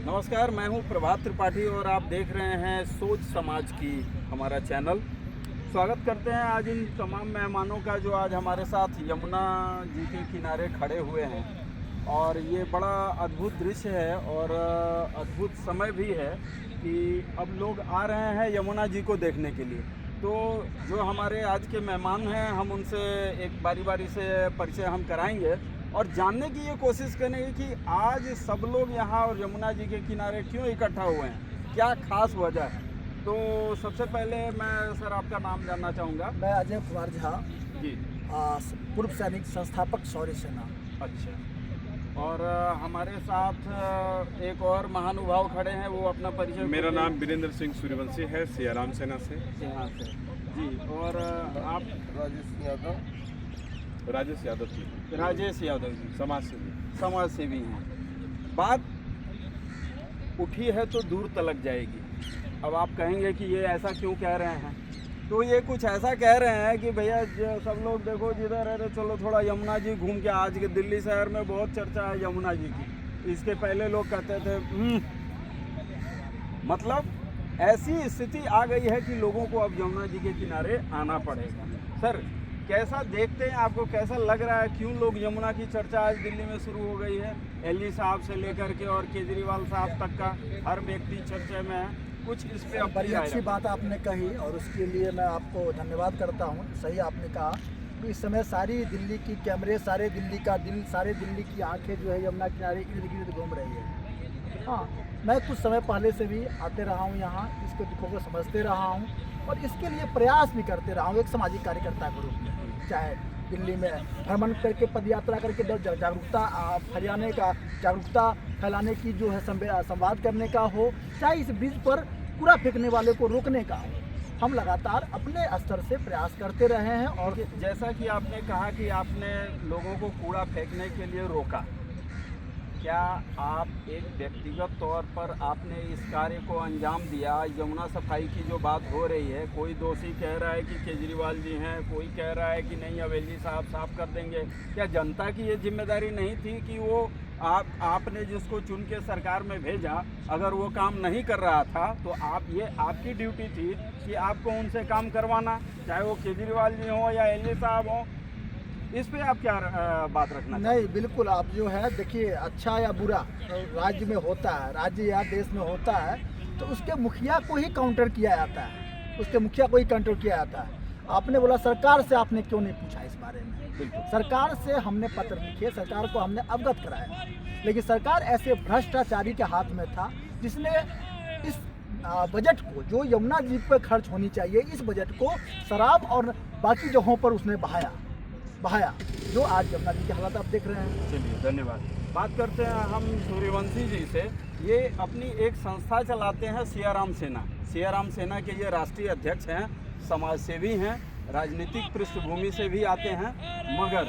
नमस्कार, मैं हूं प्रभात त्रिपाठी और आप देख रहे हैं सोच समाज की हमारा चैनल। स्वागत करते हैं आज इन तमाम मेहमानों का जो आज हमारे साथ यमुना जी के किनारे खड़े हुए हैं। और ये बड़ा अद्भुत दृश्य है और अद्भुत समय भी है कि अब लोग आ रहे हैं यमुना जी को देखने के लिए। तो जो हमारे आज के मेहमान हैं, हम उनसे एक बारी बारी से परिचय हम कराएंगे और जानने की ये कोशिश करेंगे कि आज सब लोग यहाँ और यमुना जी के किनारे क्यों इकट्ठा हुए हैं, क्या खास वजह है। तो सबसे पहले मैं सर आपका नाम जानना चाहूँगा। मैं अजय कुमार झा जी। पूर्व सैनिक, संस्थापक शौर्य सेना। अच्छा। और हमारे साथ एक और महानुभाव खड़े हैं, वो अपना परिचय। मेरा नाम वीरेंद्र सिंह सूर्यवंशी है, सियाराम सेना से। यहाँ से जी। और आप? राजेश यादव जी। राजेश यादव जी समाज सेवी हैं। बात उठी है तो दूर तलक जाएगी। अब आप कहेंगे कि ये ऐसा क्यों कह रहे हैं, तो ये कुछ ऐसा कह रहे हैं कि भैया सब लोग देखो जिधर है, चलो थोड़ा यमुना जी घूम के। आज के दिल्ली शहर में बहुत चर्चा है यमुना जी की। इसके पहले लोग कहते थे मतलब ऐसी स्थिति आ गई है कि लोगों को अब यमुना जी के किनारे आना पड़ेगा। सर कैसा देखते हैं, आपको कैसा लग रहा है, क्यों लोग यमुना की चर्चा आज दिल्ली में शुरू हो गई है? एलजी साहब से लेकर के और केजरीवाल साहब तक का हर व्यक्ति चर्चा में है। कुछ इस पे बड़ी अच्छी बात आपने कही और उसके लिए मैं आपको धन्यवाद करता हूँ। सही आपने कहा कि इस समय सारी दिल्ली की कैमरे, सारे दिल्ली का दिल, सारे दिल्ली की आंखें जो है यमुना किनारे इर्द गिर्द घूम रही है। हाँ, मैं कुछ समय पहले से भी आते रहा हूँ यहाँ, इसके दुखों को समझते रहा हूँ और इसके लिए प्रयास भी करते रहा हूँ एक सामाजिक कार्यकर्ता के रूप में। चाहे दिल्ली में भ्रमण करके, पदयात्रा करके जागरूकता फैलाने का, जागरूकता फैलाने की जो है संवाद करने का हो, चाहे इस ब्रिज पर कूड़ा फेंकने वाले को रोकने का हो, हम लगातार अपने स्तर से प्रयास करते रहे हैं। और जैसा कि आपने कहा कि आपने लोगों को कूड़ा फेंकने के लिए रोका, क्या आप एक व्यक्तिगत तौर पर आपने इस कार्य को अंजाम दिया? यमुना सफाई की जो बात हो रही है, कोई दोषी कह रहा है कि केजरीवाल जी हैं, कोई कह रहा है कि नहीं एलजी साहब साफ कर देंगे। क्या जनता की ये जिम्मेदारी नहीं थी कि वो आपने जिसको चुन के सरकार में भेजा, अगर वो काम नहीं कर रहा था तो ये आपकी ड्यूटी थी कि आपको उनसे काम करवाना, चाहे वो केजरीवाल जी हो या एलजी साहब हो। इस पे आप क्या बात रखना? नहीं, बिल्कुल। आप जो है देखिए, अच्छा या बुरा राज्य में होता है, राज्य या देश में होता है, तो उसके मुखिया को ही काउंटर किया जाता है, उसके मुखिया को ही काउंटर किया जाता है। आपने बोला सरकार से आपने क्यों नहीं पूछा इस बारे में? सरकार से हमने पत्र लिखे, सरकार को हमने अवगत कराया, लेकिन सरकार ऐसे भ्रष्टाचारी के हाथ में था जिसने इस बजट को, जो यमुना जी पर खर्च होनी चाहिए, इस बजट को शराब और बाकी जगहों पर उसने बहाया, जो आज यमुना जी की हालत आप देख रहे हैं। चलिए, धन्यवाद। बात करते हैं हम सूर्यवंशी जी से। ये अपनी एक संस्था चलाते हैं, सियाराम सेना। सियाराम सेना के ये राष्ट्रीय अध्यक्ष हैं, समाज सेवी हैं, राजनीतिक पृष्ठभूमि से भी आते हैं। मगर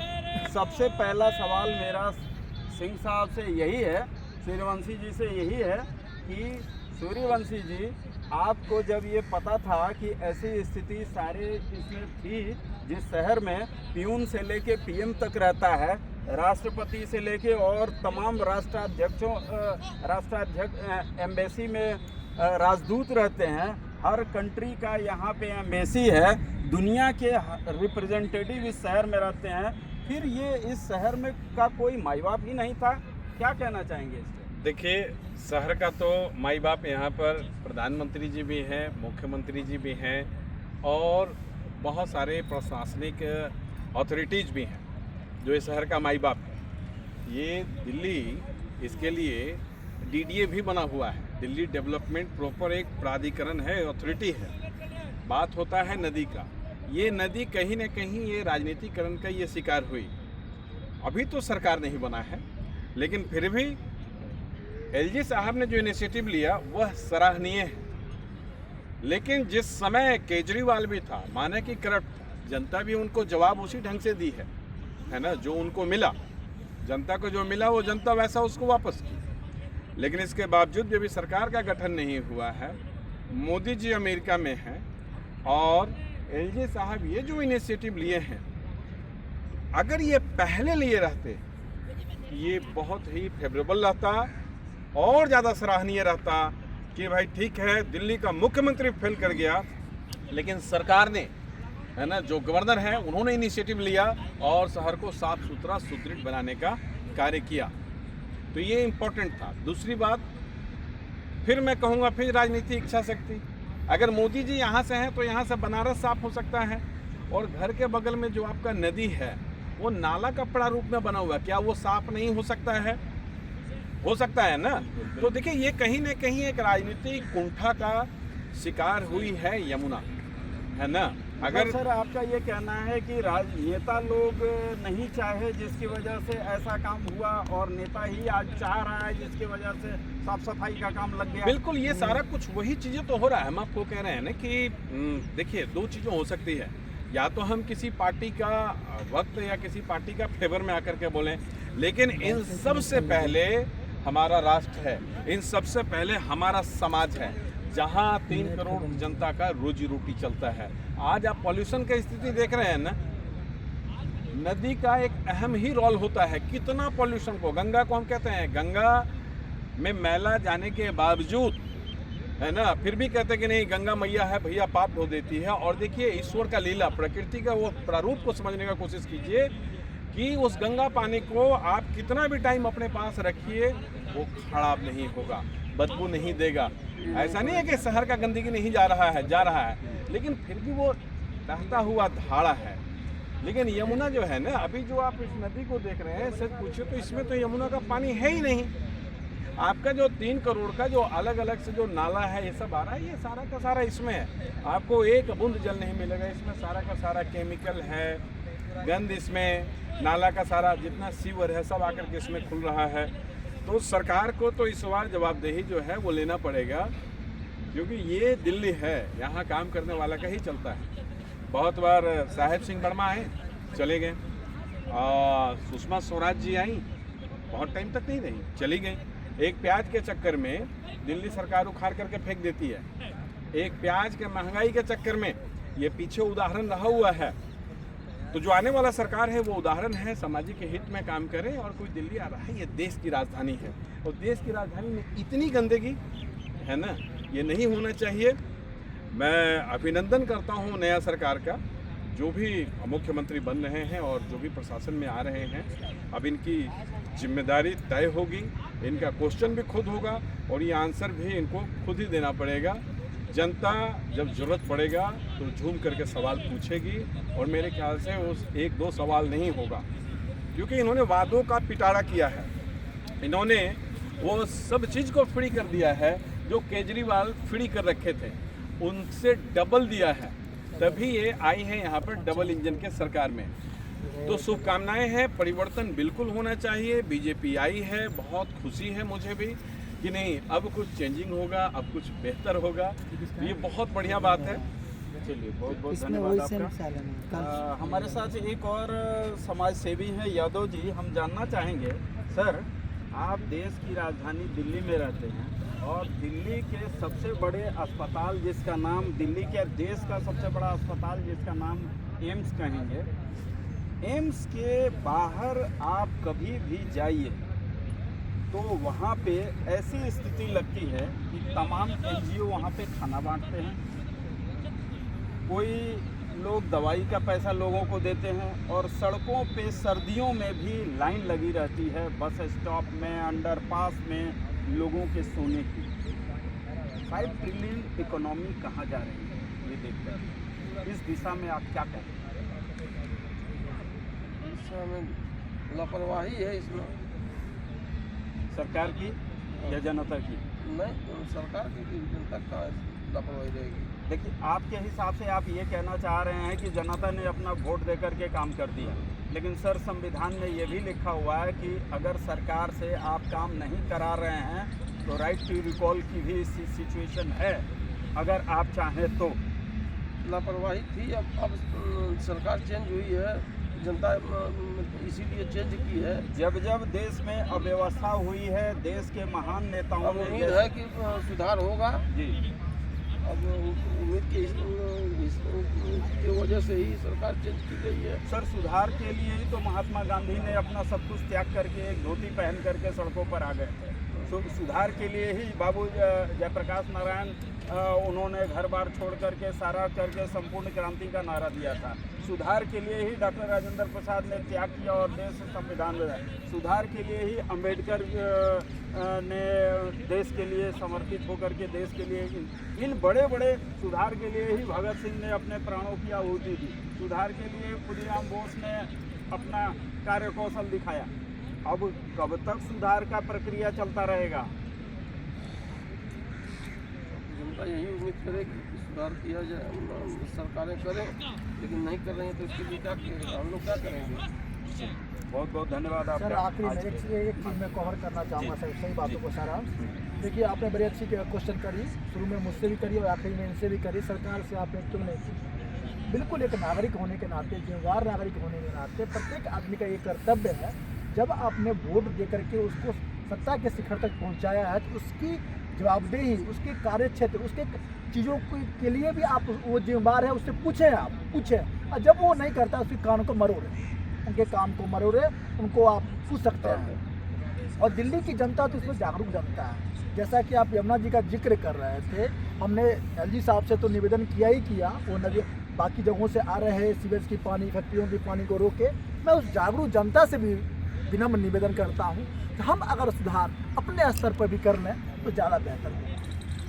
सबसे पहला सवाल मेरा सिंह साहब से यही है, सूर्यवंशी जी से यही है कि सूर्यवंशी जी, आपको जब ये पता था कि ऐसी स्थिति सारे इसमें थी, जिस शहर में पीयून से लेके पीएम तक रहता है, राष्ट्रपति से लेके और तमाम राष्ट्राध्यक्ष एम्बेसी में राजदूत रहते हैं, हर कंट्री का यहाँ पे एम्बेसी है, दुनिया के रिप्रेजेंटेटिव इस शहर में रहते हैं, फिर ये इस शहर में का कोई माई बाप ही नहीं था? क्या कहना चाहेंगे इस पर? देखिए, शहर का तो माई बाप यहाँ पर प्रधानमंत्री जी भी हैं, मुख्यमंत्री जी भी हैं और बहुत सारे प्रशासनिक अथॉरिटीज़ भी हैं जो इस शहर का माई बाप है। ये दिल्ली, इसके लिए डीडीए भी बना हुआ है, दिल्ली डेवलपमेंट प्रॉपर एक प्राधिकरण है, अथॉरिटी है। बात होता है नदी का, ये नदी कहीं न कहीं ये राजनीतिकरण का ये शिकार हुई। अभी तो सरकार नहीं बना है, लेकिन फिर भी एलजी साहब ने जो इनिशिएटिव लिया वह सराहनीय है। लेकिन जिस समय केजरीवाल भी था, माने कि करप्ट था, जनता भी उनको जवाब उसी ढंग से दी है ना, जो उनको मिला, जनता को जो मिला वो जनता वैसा उसको वापस की। लेकिन इसके बावजूद भी अभी सरकार का गठन नहीं हुआ है, मोदी जी अमेरिका में हैं और एलजी साहब ये जो इनिशिएटिव लिए हैं, अगर ये पहले लिए रहते ये बहुत ही फेवरेबल रहता और ज़्यादा सराहनीय रहता कि भाई ठीक है, दिल्ली का मुख्यमंत्री फेल कर गया, लेकिन सरकार ने, है ना, जो गवर्नर है उन्होंने इनिशिएटिव लिया और शहर को साफ सुथरा सुदृढ़ बनाने का कार्य किया। तो ये इम्पोर्टेंट था। दूसरी बात, फिर मैं कहूँगा, फिर राजनीतिक इच्छा शक्ति। अगर मोदी जी यहाँ से हैं तो यहाँ से बनारस साफ हो सकता है, और घर के बगल में जो आपका नदी है वो नाला कपड़ा रूप में बना हुआ है, क्या वो साफ नहीं हो सकता है? हो सकता है ना। तो देखिए, ये कहीं ना कहीं एक राजनीतिक कुंठा का शिकार हुई है यमुना, है ना। अगर सर आपका ये कहना है कि नेता लोग नहीं चाहे जिसकी वजह से ऐसा काम हुआ, और नेता ही आज चाह रहा है जिसकी वजह से साफ सफाई का काम लग गया। बिल्कुल, ये सारा कुछ वही चीज़ें तो हो रहा है। हम आपको कह रहे हैं ना कि देखिए, दो चीज़ें हो सकती है, या तो हम किसी पार्टी का वक्त या किसी पार्टी का फेवर में आकर के बोलें, लेकिन इन सबसे पहले हमारा राष्ट्र है, इन सबसे पहले हमारा समाज है, जहां 3 करोड़ जनता का रोजी रोटी चलता है। आज आप पॉल्यूशन की स्थिति देख रहे हैं ना, नदी का एक अहम ही रोल होता है। कितना पॉल्यूशन को, गंगा को हम कहते हैं, गंगा में मैला जाने के बावजूद, है ना, फिर भी कहते हैं कि नहीं, गंगा मैया है भैया, पाप धो देती है। और देखिए, ईश्वर का लीला, प्रकृति का वो प्रारूप को समझने का कोशिश कीजिए कि उस गंगा पानी को आप कितना भी टाइम अपने पास रखिए, वो खराब नहीं होगा, बदबू नहीं देगा। ऐसा नहीं है कि शहर का गंदगी नहीं जा रहा है, लेकिन फिर भी वो बहता हुआ धारा है। लेकिन यमुना जो है ना, अभी जो आप इस नदी को देख रहे हैं, सच पूछिए तो इसमें तो यमुना का पानी है ही नहीं। आपका जो 3 करोड़ का जो अलग अलग से जो नाला है, ये सब आ रहा है, ये सारा का सारा इसमें है। आपको एक बूंद जल नहीं मिलेगा, इसमें सारा का सारा केमिकल है, गंद इसमें, नाला का सारा जितना सीवर है सब आकर के इसमें खुल रहा है। तो सरकार को तो इस बार जवाबदेही जो है वो लेना पड़ेगा, क्योंकि ये दिल्ली है, यहाँ काम करने वाला का ही चलता है। बहुत बार साहेब सिंह वर्मा आए, चले गए, और सुषमा स्वराज जी आई, बहुत टाइम तक नहीं रही, चली गई। एक प्याज के चक्कर में दिल्ली सरकार उखाड़ करके फेंक देती है, एक प्याज के महंगाई के चक्कर में, ये पीछे उदाहरण रहा हुआ है। तो जो आने वाला सरकार है वो उदाहरण है, सामाजिक हित में काम करें। और कोई दिल्ली आ रहा है, ये देश की राजधानी है, और देश की राजधानी में इतनी गंदगी है ना, ये नहीं होना चाहिए। मैं अभिनंदन करता हूँ नया सरकार का, जो भी मुख्यमंत्री बन रहे हैं और जो भी प्रशासन में आ रहे हैं। अब इनकी जिम्मेदारी तय होगी, इनका क्वेश्चन भी खुद होगा, और ये आंसर भी इनको खुद ही देना पड़ेगा। जनता जब ज़रूरत पड़ेगा तो झूम करके सवाल पूछेगी, और मेरे ख्याल से उस 1-2 सवाल नहीं होगा, क्योंकि इन्होंने वादों का पिटारा किया है। इन्होंने वो सब चीज़ को फ्री कर दिया है जो केजरीवाल फ्री कर रखे थे, उनसे डबल दिया है, तभी ये आई है यहाँ पर डबल इंजन के सरकार में। तो शुभकामनाएं हैं, परिवर्तन बिल्कुल होना चाहिए। बीजेपी आई है, बहुत खुशी है मुझे भी कि नहीं, अब कुछ चेंजिंग होगा, अब कुछ बेहतर होगा, तो ये बहुत बढ़िया बात है। चलिए, बहुत बहुत धन्यवाद आपका। हमारे साथ एक और समाज सेवी हैं यादव जी, हम जानना चाहेंगे सर, आप देश की राजधानी दिल्ली में रहते हैं, और दिल्ली के सबसे बड़े अस्पताल जिसका नाम, दिल्ली के देश का सबसे बड़ा अस्पताल जिसका नाम एम्स कहेंगे, एम्स के बाहर आप कभी भी जाइए तो वहाँ पे ऐसी स्थिति लगती है कि तमाम NGO वहाँ पे खाना बांटते हैं, कोई लोग दवाई का पैसा लोगों को देते हैं, और सड़कों पे सर्दियों में भी लाइन लगी रहती है, बस स्टॉप में, अंडरपास में लोगों के सोने की। 5 ट्रिलियन इकोनॉमी कहाँ जा रही है ये देखकर, इस दिशा में आप क्या कहें? लापरवाही है इसमें, सरकार की या जनता की? नहीं, सरकार की, जनता का लापरवाही रहेगी। देखिए, आपके हिसाब से आप ये कहना चाह रहे हैं कि जनता ने अपना वोट देकर के काम कर दिया, लेकिन सर संविधान में ये भी लिखा हुआ है कि अगर सरकार से आप काम नहीं करा रहे हैं तो राइट टू रिकॉल की भी सिचुएशन है, अगर आप चाहें तो। लापरवाही थी, अब सरकार चेंज हुई है, जनता इसीलिए चेंज की है। जब जब देश में अव्यवस्था हुई है, देश के महान नेताओं अब उम्मीद है कि सुधार होगा जी। अब उम्मीद की वजह से ही सरकार चेंज की गई है। सर, सुधार के लिए ही तो महात्मा गांधी ने अपना सब कुछ त्याग करके एक धोती पहन करके सड़कों पर आ गए थे। सुधार के लिए ही बाबू जयप्रकाश नारायण उन्होंने घर बार छोड़ करके सारा करके संपूर्ण क्रांति का नारा दिया था। सुधार के लिए ही डॉक्टर राजेंद्र प्रसाद ने त्याग किया और देश संविधान बनाया। सुधार के लिए ही अंबेडकर ने देश के लिए समर्पित होकर के देश के लिए इन बड़े बड़े सुधार के लिए ही भगत सिंह ने अपने प्राणों की आहुति दी। सुधार के लिए खुदीराम बोस ने अपना कार्यकौशल दिखाया। अब कब तक सुधार का प्रक्रिया चलता रहेगा? जनता यही उम्मीद करे कि सुधार किया जाए, सरकारें करें, लेकिन नहीं कर रही हैं तो इसके लिए क्या हम लोग क्या करेंगे? बहुत बहुत धन्यवाद आपका। सर आखिरी में एक चीज़ मैं कवर करना चाहूँगा सर, सही बातों को सारा। देखिए आपने बड़ी अच्छी क्वेश्चन करी, शुरू में मुझसे भी करी और आखिरी में इनसे भी करी। सरकार से आपने क्यों नहीं की? बिल्कुल एक नागरिक होने के नाते, जिम्मेदार नागरिक होने के नाते प्रत्येक आदमी का ये कर्तव्य है, जब आपने वोट दे करके उसको सत्ता के शिखर तक पहुँचाया है तो उसकी जवाबदेही, उसके कार्य क्षेत्र, उसके चीज़ों के लिए भी आप वो जिम्मेदार है, उससे पूछें, आप पूछें। और जब वो नहीं करता उसके कान को मरोड़े, उनके काम को मरोड़े, उनको आप पूछ सकते हैं। और दिल्ली की जनता तो इसमें जागरूक जनता है। जैसा कि आप यमुना जी का जिक्र कर रहे थे, हमने एलजी साहब से तो निवेदन किया ही किया, वो नदी बाकी जगहों से आ रहे हैं सीवेज की पानी, फैक्ट्रियों की पानी को रोके। मैं उस जागरूक जनता से भी विनम्र निवेदन करता हूँ कि हम अगर सुधार अपने स्तर पर भी कर लें तो ज़्यादा बेहतर होगा।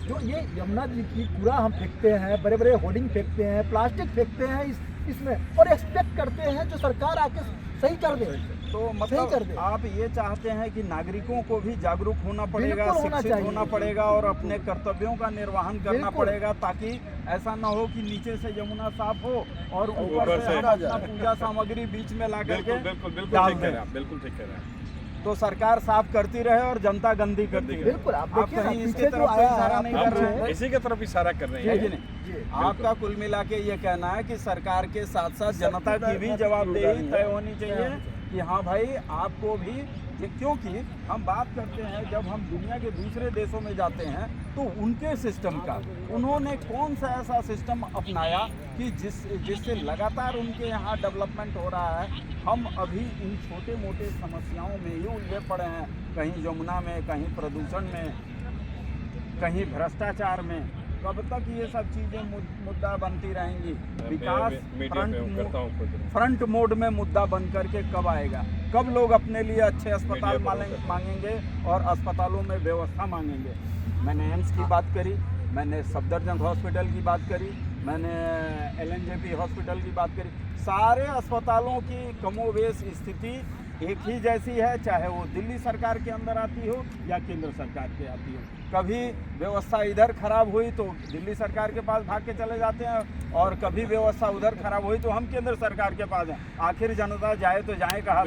जो ये यमुना जी की कूड़ा हम फेंकते हैं, बड़े बड़े होर्डिंग फेंकते हैं, प्लास्टिक फेंकते हैं इसमें, और एक्सपेक्ट करते हैं जो सरकार आके सही कर दे, तो मतलब आप ये चाहते हैं कि नागरिकों को भी जागरूक होना पड़ेगा, शिक्षित होना पड़ेगा और अपने कर्तव्यों का निर्वहन करना पड़ेगा, ताकि ऐसा ना हो कि नीचे से यमुना साफ हो और ऊपर से अपना पूजा सामग्री बीच में ला करके बिल्कुल ठीक कह रहे हैं। तो सरकार साफ करती रहे और जनता गंदी करती रहे। बिल्कुल आप देखिए कहीं इसके तरफ इशारा नहीं कर रहे हैं, इसी की तरफ इशारा कर रहे हैं। आपका कुल मिला के ये कहना है कि सरकार के साथ साथ जनता की भी जवाबदेही तय होनी चाहिए कि हाँ भाई आपको भी, क्योंकि हम बात करते हैं जब हम दुनिया के दूसरे देशों में जाते हैं तो उनके सिस्टम का, उन्होंने कौन सा ऐसा सिस्टम अपनाया कि जिससे लगातार उनके यहाँ डेवलपमेंट हो रहा है। हम अभी इन छोटे मोटे समस्याओं में ही उलझे पड़े हैं, कहीं यमुना में, कहीं प्रदूषण में, कहीं भ्रष्टाचार में। कब तक ये सब चीज़ें मुद्दा बनती रहेंगी? विकास फ्रंट मोड में मुद्दा बन करके कब आएगा? कब लोग अपने लिए अच्छे अस्पताल मांगेंगे और अस्पतालों में व्यवस्था मांगेंगे? मैंने एम्स की बात करी, मैंने सफदरजंग हॉस्पिटल की बात करी, मैंने LNJP हॉस्पिटल की बात करी। सारे अस्पतालों की कमोवेश स्थिति एक ही जैसी है, चाहे वो दिल्ली सरकार के अंदर आती हो या केंद्र सरकार के आती हो। कभी व्यवस्था इधर खराब हुई तो दिल्ली सरकार के पास भाग के चले जाते हैं, और कभी व्यवस्था उधर खराब हुई तो हम केंद्र सरकार के पास हैं। आखिर जनता जाए तो जाए कहाँ?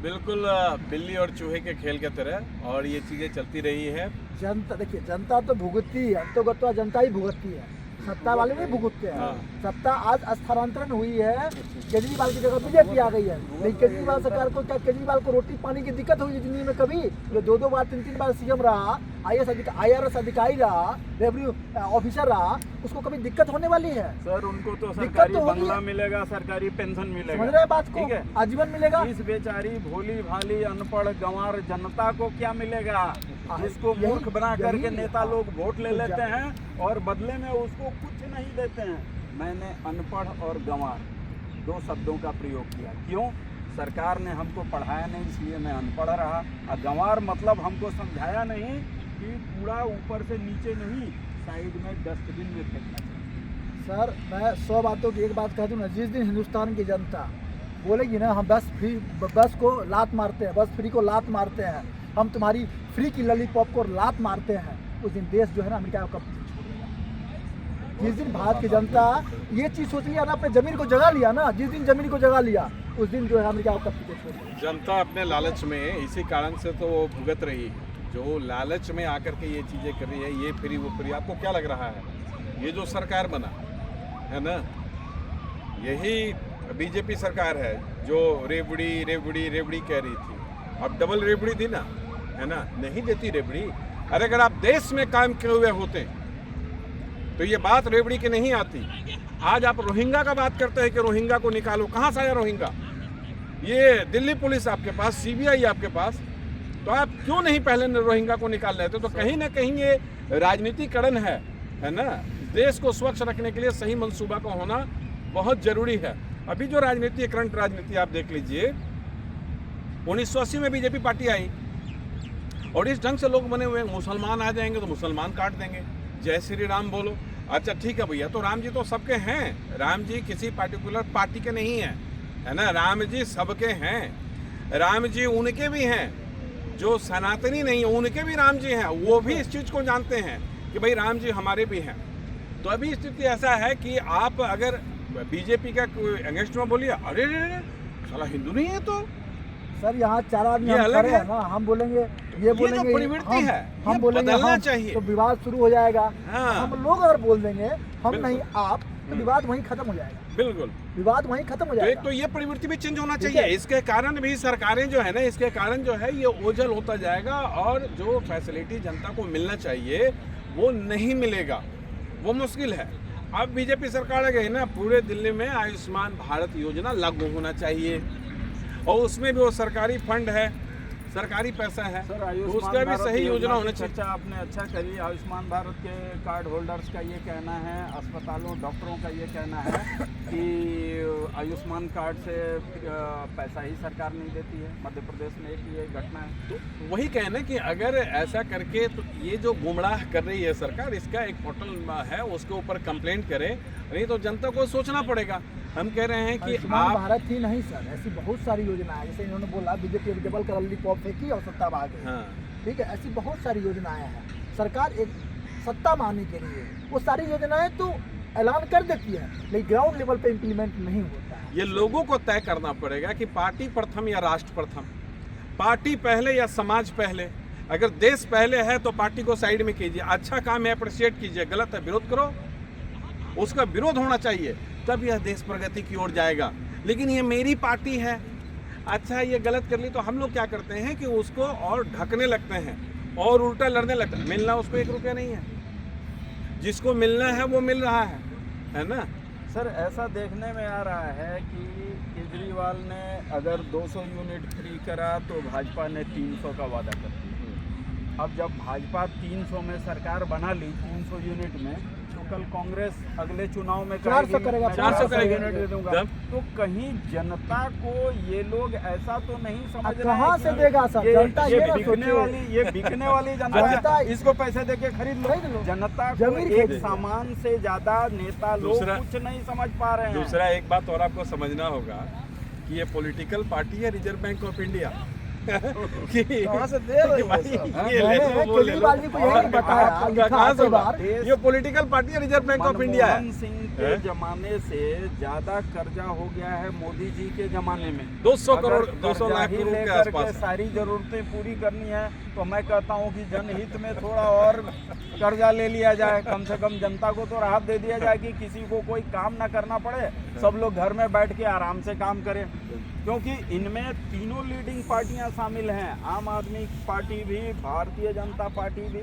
बिल्कुल बिल्ली और चूहे के खेल के तरह, और ये चीज़ें चलती रही है। जनता, देखिए जनता तो भुगतती है, अंतोगत्वा जनता ही भुगतती है, सत्ता वाले नहीं भुगतते हैं। सत्ता आज स्थानांतरण हुई है, केजरीवाल की जगह बीजेपी आ गई है। लेकिन केजरीवाल सरकार को क्या, केजरीवाल को रोटी पानी की दिक्कत हुई जिंदगी में कभी? जो 2-2 बार 3-3 बार CM रहा, IRS अधिकारी रहा, रेवेन्यू ऑफिसर रहा, उसको कभी दिक्कत होने वाली है? सर उनको तो सरकारी बंगला मिलेगा, सरकारी पेंशन मिलेगा, समझ रहे बात को, आजीवन मिलेगा। इस बेचारी भोली भाली अनपढ़ गंवार जनता को क्या मिलेगा, जिसको मूर्ख बना करके नेता लोग वोट ले लेते हैं और बदले में उसको कुछ नहीं देते हैं। मैंने अनपढ़ और गंवार 2 शब्दों का प्रयोग किया। क्यों? सरकार ने हमको पढ़ाया नहीं, इसलिए मैं अनपढ़ रहा। और गंवार मतलब हमको समझाया नहीं कि कूड़ा ऊपर से नीचे नहीं, साइड में डस्टबिन में फेंकना चाहिए। सर मैं 100 बातों की एक बात कह दूँ ना, जिस दिन हिंदुस्तान की जनता बोलेगी ना हम बस को लात मारते हैं, बस फ्री को लात मारते हैं, हम तुम्हारी फ्री की लॉलीपॉप को लात मारते हैं, उस दिन देश जो है ना अमेरिका का जिस दिन भारत की जनता ये चीज़ सोच लिया ना, अपने जमीन को जगा लिया ना, जिस दिन जमीन को जगा लिया उस दिन जो है अमेरिका का जनता अपने लालच में, इसी कारण से तो वो भुगत रही है। जो लालच में आकर के ये चीज़ें कर रही है, ये फ्री वो फ्री। आपको क्या लग रहा है, ये जो सरकार बना है ना, यही बीजेपी सरकार है जो रेवड़ी रेवड़ी रेवड़ी कह रही थी। अब डबल रेवड़ी थी ना, है ना, नहीं देती रेवड़ी। अरे अगर आप देश में काम किए हुए होते तो ये बात रेवड़ी की नहीं आती। आज आप रोहिंग्या का बात करते हैं कि रोहिंग्या को निकालो, कहाँ से आया रोहिंग्या? ये दिल्ली पुलिस आपके पास, CBI आपके पास, तो आप क्यों नहीं पहले रोहिंग्या को निकाल रहे थे? तो कहीं ना कहीं ये राजनीतिकरण है ना। देश को स्वच्छ रखने के लिए सही मंसूबा का होना बहुत जरूरी है। अभी जो राजनीति, करंट राजनीति आप देख लीजिए, 1980 में बीजेपी पार्टी आई और इस ढंग से लोग बने हुए, मुसलमान आ जाएंगे तो मुसलमान काट देंगे, जय श्री राम बोलो। अच्छा ठीक है भैया, तो राम जी तो सबके हैं, राम जी किसी पार्टिकुलर पार्टी के नहीं है ना, राम जी सबके हैं। राम जी उनके भी हैं जो सनातनी नहीं है, उनके भी राम जी हैं, वो भी इस चीज़ को जानते हैं कि भाई राम जी हमारे भी हैं। तो अभी स्थिति ऐसा है कि आप अगर बीजेपी का अगेंस्ट में बोलिए, अरे साला हिंदू नहीं है तो सर यहाँ 4 आदमी ये हम अलग खड़े है हैं ना, हम बोलेंगे ये बोलेंगे तो प्रवृत्ति है, हम ये बोलेंगे बदलना हम, चाहिए। तो विवाद शुरू हो जाएगा। हाँ। हम लोग अगर बोल देंगे हम बिल्कुल। नहीं आप, तो विवाद वहीं खत्म हो जाएगा, बिल्कुल। विवाद वहीं खत्म हो तो एक जाएगा। तो ये प्रवृत्ति भी चेंज होना ठीक चाहिए। है। इसके कारण भी सरकारें जो है ना, इसके कारण जो है ये ओझल होता जाएगा और जो फैसिलिटी जनता को मिलना चाहिए वो नहीं मिलेगा, वो मुश्किल है। अब बीजेपी सरकार आ गई ना, पूरे दिल्ली में आयुष्मान भारत योजना लागू होना चाहिए और उसमें भी वो सरकारी फंड है, सरकारी पैसा है, सर तो आयुष्मान उसका भी भारत सही योजना होना की चाहिए। चर्चा आपने अच्छा करी। आयुष्मान भारत के कार्ड होल्डर्स का ये कहना है, अस्पतालों डॉक्टरों का ये कहना है कि आयुष्मान कार्ड से पैसा ही सरकार नहीं देती है। मध्य प्रदेश में एक ये घटना है। तो वही कहना कि अगर ऐसा करके, तो ये जो गुमराह कर रही है सरकार, इसका एक पोर्टल है, उसके ऊपर कंप्लेंट करे, नहीं तो जनता को सोचना पड़ेगा। हम कह रहे हैं कि आयुष्मान आप भारत ही नहीं सर, ऐसी बहुत सारी योजना है, जैसे इन्होंने बोला बीजेपी डबल कर लॉलीपॉप फेंकी और सत्ता में आ गई। हाँ, ठीक है, ऐसी बहुत सारी योजनाएं हैं। सरकार एक सत्ता मानने के लिए वो सारी योजनाएं तो ऐलान कर देती है, लेकिन ग्राउंड लेवल पे इम्प्लीमेंट नहीं होता है। ये लोगों को तय करना पड़ेगा कि पार्टी प्रथम या राष्ट्र प्रथम, पार्टी पहले या समाज पहले। अगर देश पहले है तो पार्टी को साइड में कीजिए, अच्छा काम है अप्रिशिएट कीजिए, गलत है विरोध करो, उसका विरोध होना चाहिए, तब यह देश प्रगति की ओर जाएगा। लेकिन ये मेरी पार्टी है, अच्छा ये गलत कर ली, तो हम लोग क्या करते हैं कि उसको और ढकने लगते हैं और उल्टा लड़ने लगते हैं। मिलना उसको 1 रुपया नहीं है, जिसको मिलना है वो मिल रहा है ना। सर ऐसा देखने में आ रहा है कि केजरीवाल ने अगर 200 यूनिट फ्री करा तो भाजपा ने 300 का वादा कर दिया। अब जब भाजपा 300 में सरकार बना ली, 300 यूनिट में, तो कल कांग्रेस अगले चुनाव में 400 करेगा, 400 करेगा। यूनिट दे दूंगा। जब? तो कहीं जनता को ये लोग ऐसा तो नहीं समझ रहे कहाँ हैं से कि देगा सर? जनता ये ना बिकने सोचे। वाली, ये बिकने वाली जनता जनता है, इसको पैसे देके खरीद खरीद लो। लो। जनता को जमीन एक खरीद लो। सामान से ज्यादा नेता लोग दूसरा- कुछ नहीं समझ पा रहे हैं। दूसरा एक बात और आपको समझना होगा कि ये पॉलिटिकल पार्टी है रिजर्व बैंक ऑफ इंडिया कि कहाँ से दे रहे कि हो भाई सब? ये ले लो, वो ले लो। केजरीवाल जी को यही बताया, कहाँ लिखा से है बात? बार। ये पॉलिटिकल पार्टी है रिजर्व बैंक ऑफ इंडिया है। मनमोहन सिंह के जमाने से ज्यादा कर्जा हो गया है मोदी जी के जमाने में। 200 करोड़ अगर 200 कर्जा लाख ही करोड़ के लेकर आसपास है। सारी जरूरतें पूरी करनी है तो मैं कहता हूँ कि जनहित में थोड़ा और कर्जा ले लिया जाए, कम से कम जनता को तो राहत दे दिया जाए कि किसी को कोई काम ना करना पड़े, सब लोग घर में बैठ के आराम से काम करें। क्योंकि इनमें तीनों लीडिंग पार्टियां शामिल हैं, आम आदमी पार्टी भी, भारतीय जनता पार्टी भी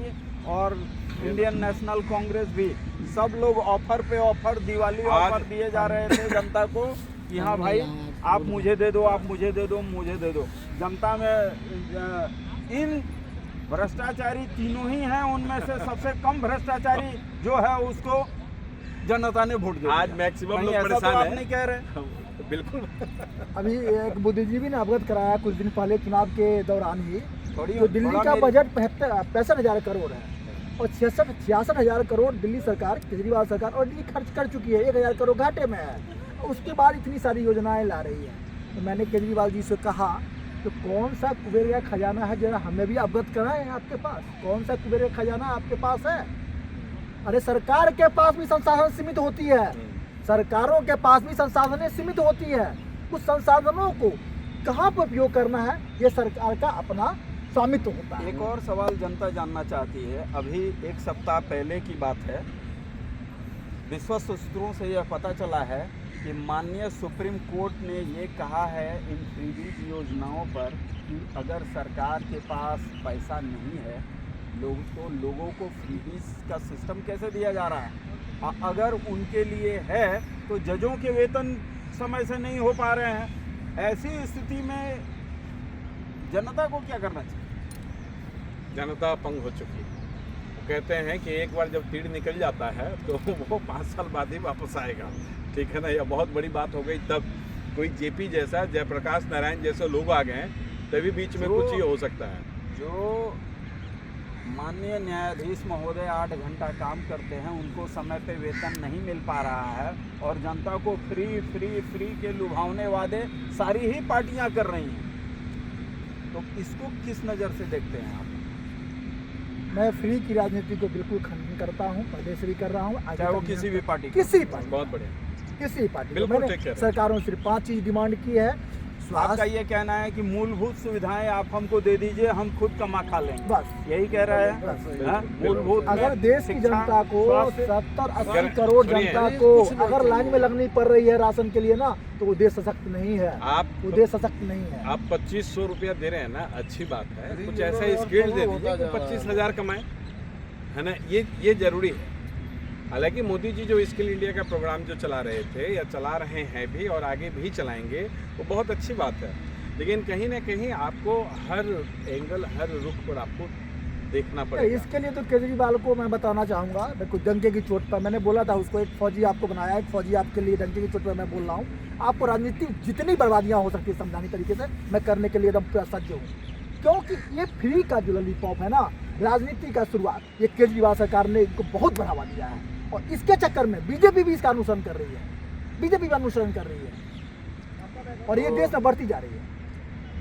और इंडियन नेशनल कांग्रेस भी। सब लोग ऑफर पे ऑफर, दिवाली ऑफर दिए जा रहे थे जनता को कि हाँ भाई आप मुझे दे दो, आप मुझे दे दो, मुझे दे दो। जनता में इन भ्रष्टाचारी तीनों ही हैं, उनमें से सबसे कम भ्रष्टाचारी जो है उसको जनता ने वोट दिया। आज मैक्सिमम कहीं लोग ऐसा तो परेशान आप हैं। नहीं कह रहे। बिल्कुल। अभी एक बुद्धिजीवी ने अवगत कराया कुछ दिन पहले चुनाव के दौरान ही, थोड़ी तो दिल्ली बड़ा का मेरी- बजट 65,000 करोड़ है और 66,000 करोड़ दिल्ली सरकार, केजरीवाल सरकार ऑलरेडी खर्च कर चुकी है, 1,000 करोड़ घाटे में है। उसके बाद इतनी सारी योजनाएं ला रही है। तो मैंने केजरीवाल जी से कहा तो कौन सा कुबेर का खजाना है, जरा हमें भी अवगत कराएं आपके पास, कौन सा कुबेर का खजाना आपके पास है? अरे सरकार के पास भी संसाधन सीमित होती है, सरकारों के पास भी संसाधनें सीमित होती है। उस संसाधनों को कहाँ पर उपयोग करना है, ये सरकार का अपना स्वामित्व होता है। एक और सवाल जनता जानना चाहती है। अभी 1 सप्ताह पहले की बात है, विश्वस्त सूत्रों से यह पता चला है कि माननीय सुप्रीम कोर्ट ने ये कहा है इन फ्रीबीज योजनाओं पर कि अगर सरकार के पास पैसा नहीं है लोगों को फ्रीबीज का सिस्टम कैसे दिया जा रहा है। अगर उनके लिए है तो जजों के वेतन समय से नहीं हो पा रहे हैं। ऐसी स्थिति में जनता को क्या करना चाहिए? जनता अपंग हो चुकी है। वो कहते हैं कि एक बार जब तीर निकल जाता है तो वो 5 साल बाद ही वापस आएगा, ठीक है ना। यह बहुत बड़ी बात हो गई। तब कोई जेपी जैसा, जयप्रकाश नारायण जैसे लोग आ गए तभी बीच में कुछ ही हो सकता है। जो माननीय न्यायाधीश महोदय 8 घंटा काम करते हैं, उनको समय पे वेतन नहीं मिल पा रहा है और जनता को फ्री फ्री फ्री के लुभावने वादे सारी ही पार्टियां कर रही हैं, तो इसको किस नज़र से देखते हैं आप? मैं फ्री की राजनीति को बिल्कुल खंडन करता हूँ, पहले से भी कर रहा हूँ, चाहे वो किसी भी पार्टी किसी पार्टी बहुत बढ़िया। किसी पार्टी को। बिल्कुल मैंने ठीक कह रहे हैं। सरकारों से सिर्फ 5 चीज़ डिमांड की है। आपका स्वास्थ्य, ये कहना है कि मूलभूत सुविधाएं आप हमको दे दीजिए, हम खुद कमा खा लेंगे, बस यही कह रहे हैं? बस। हाँ? मूलभूत अगर में देश की शिक्षा, जनता को स्वास्थ्य, 70-80 करोड़ सुनिए, जनता को अगर लाइन में लगनी पड़ रही है राशन के लिए ना, तो वो देश सशक्त नहीं है, वो देश सशक्त नहीं है। आप 2500 रुपया दे रहे हैं ना, अच्छी बात है। कुछ ऐसा स्किल दे दीजिए कि 25,000 कमाए, है ना। ये जरूरी है। हालांकि मोदी जी जो स्किल इंडिया का प्रोग्राम जो चला रहे थे या चला रहे हैं भी और आगे भी चलाएंगे, वो बहुत अच्छी बात है। लेकिन कहीं ना कहीं आपको हर एंगल, हर रुख पर आपको देखना पड़ेगा। इसके लिए तो केजरीवाल को मैं बताना चाहूँगा, देखो डंके की चोट पर मैंने बोला था उसको, एक फौजी आपको बनाया, एक फौजी आपके लिए डंके की चोट पर मैं बोल रहा हूँ। आपको राजनीति जितनी बर्बादियाँ हो सकती है समझानी तरीके से मैं करने के लिए एकदम सज्ज हूँ, क्योंकि ये फ्री का जो लॉलीपॉप है ना, राजनीति का शुरुआत ये केजरीवाल सरकार ने इनको बहुत बढ़ावा दिया है और इसके चक्कर में बीजेपी भी इसका अनुसरण कर रही है, बीजेपी भी अनुसरण कर रही है और ये देश में बढ़ती जा रही है।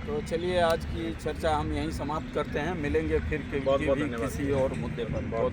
तो चलिए आज की चर्चा हम यहीं समाप्त करते हैं, मिलेंगे फिर बहुत-बहुत किसी धन्यवाद। और मुद्दे पर।